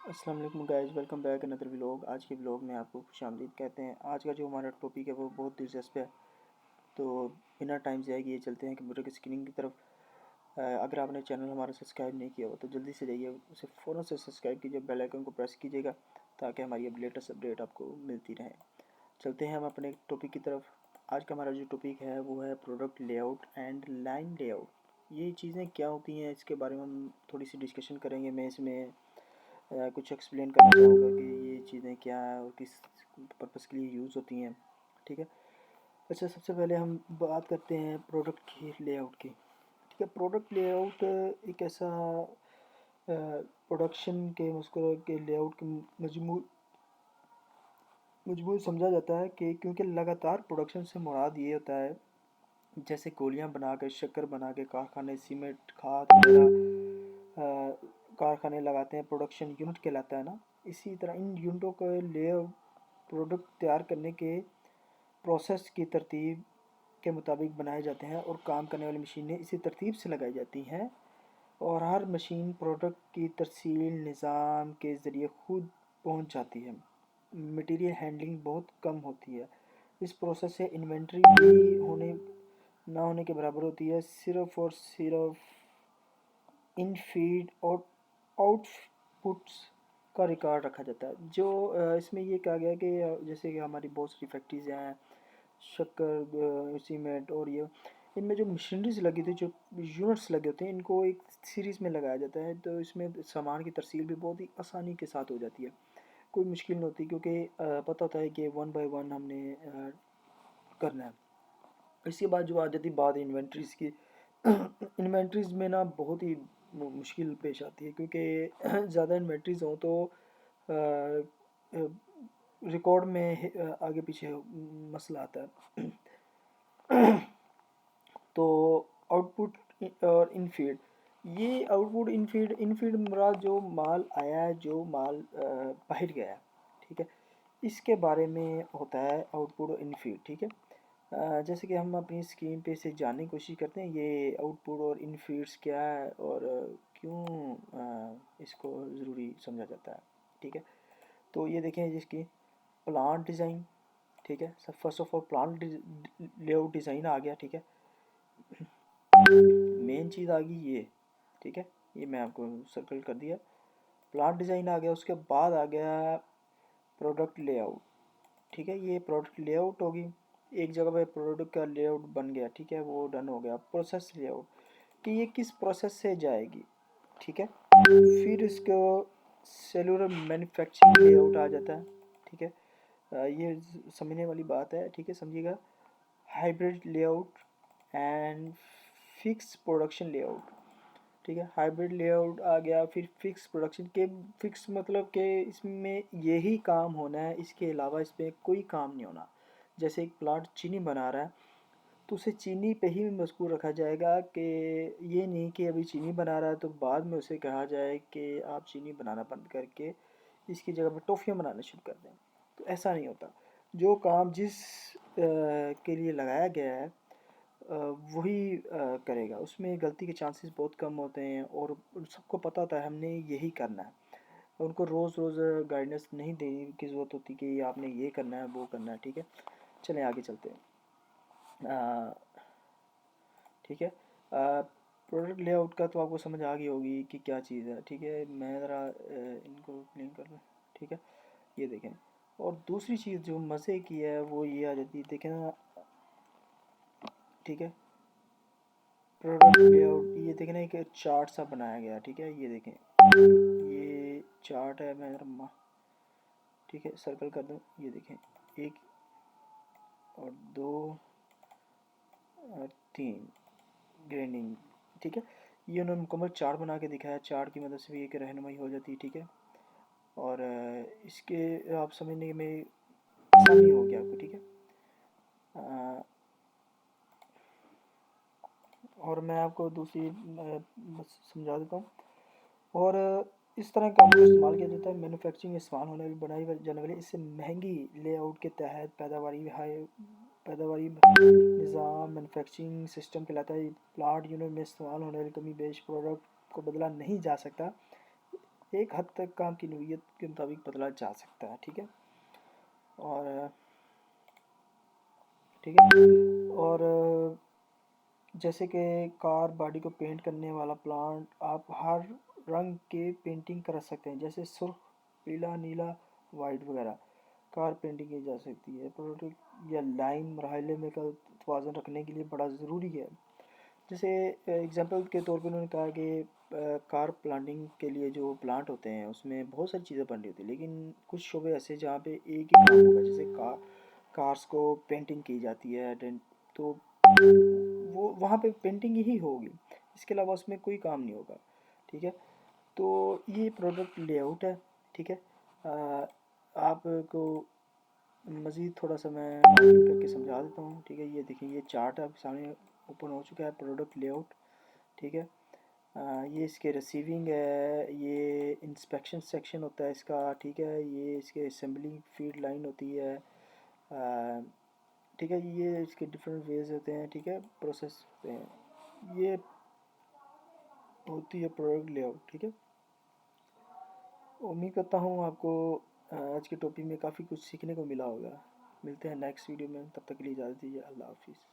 अस्सलाम वालेकुम guys, welcome back another vlog. आज के व्लॉग में आपको खुशामदीद कहते हैं। आज का जो हमारा टॉपिक है वो बहुत दिलचस्प है, तो बिना टाइम ज़ाया किए चलते हैं कंप्यूटर की स्क्रीन की तरफ। अगर आपने चैनल हमारा सब्सक्राइब नहीं किया हो तो जल्दी से जाइए, उसे फ़ौरन से सब्सक्राइब कीजिए, बेल आइकन को प्रेस कीजिएगा ताकि हमारी अब लेटेस्ट अपडेट आपको मिलती रहे। चलते हैं हम अपने टॉपिक की तरफ। आज का हमारा जो टॉपिक है वो है product layout and line layout. ये चीज़ें क्या होती हैं इसके बारे में हम थोड़ी सी डिस्कशन करेंगे। मैं इसमें कुछ एक्सप्लेन करना चाहूँगा कि ये चीज़ें क्या है और किस पर्पज़ के लिए यूज़ होती हैं। ठीक है। अच्छा, सबसे पहले हम बात करते हैं प्रोडक्ट की लेआउट की। ठीक है। प्रोडक्ट लेआउट एक ऐसा प्रोडक्शन के उसको के लेआउट के मजमूर समझा जाता है कि क्योंकि लगातार प्रोडक्शन से मुराद ये होता है जैसे गोलियां बना के, शक्कर बना के कारखाने सीमेंट खाद वगैरह कारखाने लगाते हैं, प्रोडक्शन यूनिट कहलाता है ना। इसी तरह इन यूनिटों को लेआउट प्रोडक्ट तैयार करने के प्रोसेस की तरतीब के मुताबिक बनाए जाते हैं और काम करने वाली मशीनें इसी तरतीब से लगाई जाती हैं और हर मशीन प्रोडक्ट की तरसील निज़ाम के ज़रिए खुद पहुंच जाती है। मटेरियल हैंडलिंग बहुत कम होती है। इस प्रोसेस से इन्वेंट्री भी ना होने के बराबर होती है। सिर्फ और सिर्फ इन फीड और आउटपुट्स का रिकॉर्ड रखा जाता है। जो इसमें ये कहा गया है कि जैसे कि हमारी बहुत सारी फैक्ट्रीज हैं, शक्कर सीमेंट और ये, इनमें जो मशीनरीज लगी थी, जो यूनिट्स लगे होते हैं, इनको एक सीरीज़ में लगाया जाता है, तो इसमें सामान की तरसील भी बहुत ही आसानी के साथ हो जाती है। कोई मुश्किल नहीं होती क्योंकि पता होता है कि वन बाय वन हमने करना है। इसके बाद जो आ जाती बात इन्वेंट्रीज़ की। इन्वेंट्रीज़ में ना बहुत ही मुश्किल पेश आती है क्योंकि ज़्यादा इन्वेंट्रीज़ हों तो रिकॉर्ड में आगे पीछे मसला आता है। तो आउटपुट और इनफीड, ये आउटपुट इनफीड मुराद जो माल आया है, जो माल बाहर गया है। ठीक है। इसके बारे में होता है आउटपुट और इनफीड। ठीक है। जैसे कि हम अपनी स्क्रीन पे इसे जानने की कोशिश करते हैं, ये आउटपुट और इनफीड्स क्या है और क्यों इसको ज़रूरी समझा जाता है। ठीक है। तो ये देखें जिसकी प्लांट डिज़ाइन। ठीक है। सब first of all plant layout design आ गया। ठीक है। मेन चीज़ आ गई ये। ठीक है। ये मैं आपको सर्कल कर दिया। प्लांट डिज़ाइन आ गया, उसके बाद आ गया प्रोडक्ट लेआउट। ठीक है। ये प्रोडक्ट लेआउट होगी, एक जगह पे प्रोडक्ट का लेआउट बन गया। ठीक है, वो डन हो गया। प्रोसेस लेआउट कि ये किस प्रोसेस से जाएगी। ठीक है। फिर इसको सेलुलर मैन्युफैक्चरिंग लेआउट आ जाता है। ठीक है। ये समझने वाली बात है। ठीक है, समझिएगा। Hybrid layout and fix production layout. ठीक है। हाइब्रिड लेआउट आ गया, फिर फिक्स प्रोडक्शन के। फिक्स मतलब कि इसमें यही काम होना है, इसके अलावा इसमें कोई काम नहीं होना। जैसे एक प्लांट चीनी बना रहा है तो उसे चीनी पे ही मजबूर रखा जाएगा कि ये नहीं कि अभी चीनी बना रहा है तो बाद में उसे कहा जाए कि आप चीनी बनाना बंद करके इसकी जगह पर टॉफ़ियाँ बनाना शुरू कर दें। तो ऐसा नहीं होता। जो काम जिस के लिए लगाया गया है वही करेगा, उसमें गलती के चांसेस बहुत कम होते हैं और सबको पता होता है हमने यही करना है। उनको रोज़ रोज़ गाइडेंस नहीं देने की ज़रूरत होती कि आपने ये करना है, वो करना है। ठीक है। चलें आगे चलते हैं। ठीक है। प्रोडक्ट लेआउट का तो आपको समझ आ गई होगी कि क्या चीज़ है। ठीक है, मैं ज़रा इनको क्लीन कर लूँ। ठीक है। ये देखें, और दूसरी चीज़ जो मज़े की है वो ये आ जाती है, देखें ना। ठीक है। प्रोडक्ट लेआउट, ये देखें ना, एक चार्ट सा बनाया गया। ठीक है, ये देखें, ये चार्ट है। मैं ज़रा ठीक है सर्कल कर दूँ। ये देखें, एक और दो और तीन ग्रेडिंग। ठीक है। ये उन्होंने मुकम्मल चार्ट बना के दिखाया। चार्ट की मदद से भी एक रहनुमाई हो जाती है। ठीक है। और इसके आप समझने में आसानी होगी आपको। ठीक है। और मैं आपको दूसरी बस समझा देता हूँ। और इस तरह का अमल इस्तेमाल किया जाता है मैन्युफैक्चरिंग में इस्तेमाल होने वाली बनाई जाने वाली इससे महंगी लेआउट के तहत पैदावारी निज़ाम मैन्युफैक्चरिंग सिस्टम कहलाता है। प्लांट यूनिट में इस्तेमाल होने वाली कमी बेश प्रोडक्ट को बदला नहीं जा सकता। एक हद तक काम की नौइयत के मुताबिक बदला जा सकता है। ठीक है, और ठीक है, और जैसे कि कार बॉडी को पेंट करने वाला प्लांट, आप हर रंग के पेंटिंग कर सकते हैं, जैसे सुर्ख, पीला, नीला, वाइट वगैरह। कार पेंटिंग की जा सकती है। प्रोडक्ट या लाइन मरहले में का तवाज़ुन रखने के लिए बड़ा ज़रूरी है। जैसे एग्जांपल के तौर पे उन्होंने कहा कि कार प्लांटिंग के लिए जो प्लांट होते हैं उसमें बहुत सारी चीज़ें बन रही होती है, लेकिन कुछ शोबे ऐसे जहाँ पे एक ही काम होगा, जैसे कार्स को पेंटिंग की जाती है, तो वो वहाँ पे पेंटिंग ही होगी, इसके अलावा उसमें कोई काम नहीं होगा। ठीक है, तो ये प्रोडक्ट लेआउट है। ठीक है, आपको मज़ीद थोड़ा सा मैं मार्किंग करके समझा देता हूँ। ठीक है, ये देखिए, ये चार्ट आपके सामने ओपन हो चुका है, प्रोडक्ट लेआउट। ठीक है, ये इसके रिसीविंग है, ये इंस्पेक्शन सेक्शन होता है इसका। ठीक है, ये इसके असेंबलिंग फीड लाइन होती है। ठीक है, ये इसके डिफरेंट वेज होते हैं। ठीक है, प्रोसेस होते हैं, ये होती है प्रोडक्ट लेआउट। ठीक है, उम्मीद करता हूँ आपको आज के टॉपिक में काफ़ी कुछ सीखने को मिला होगा। मिलते हैं नेक्स्ट वीडियो में, तब तक के लिए इजाज़त दीजिए। अल्लाह हाफिज़।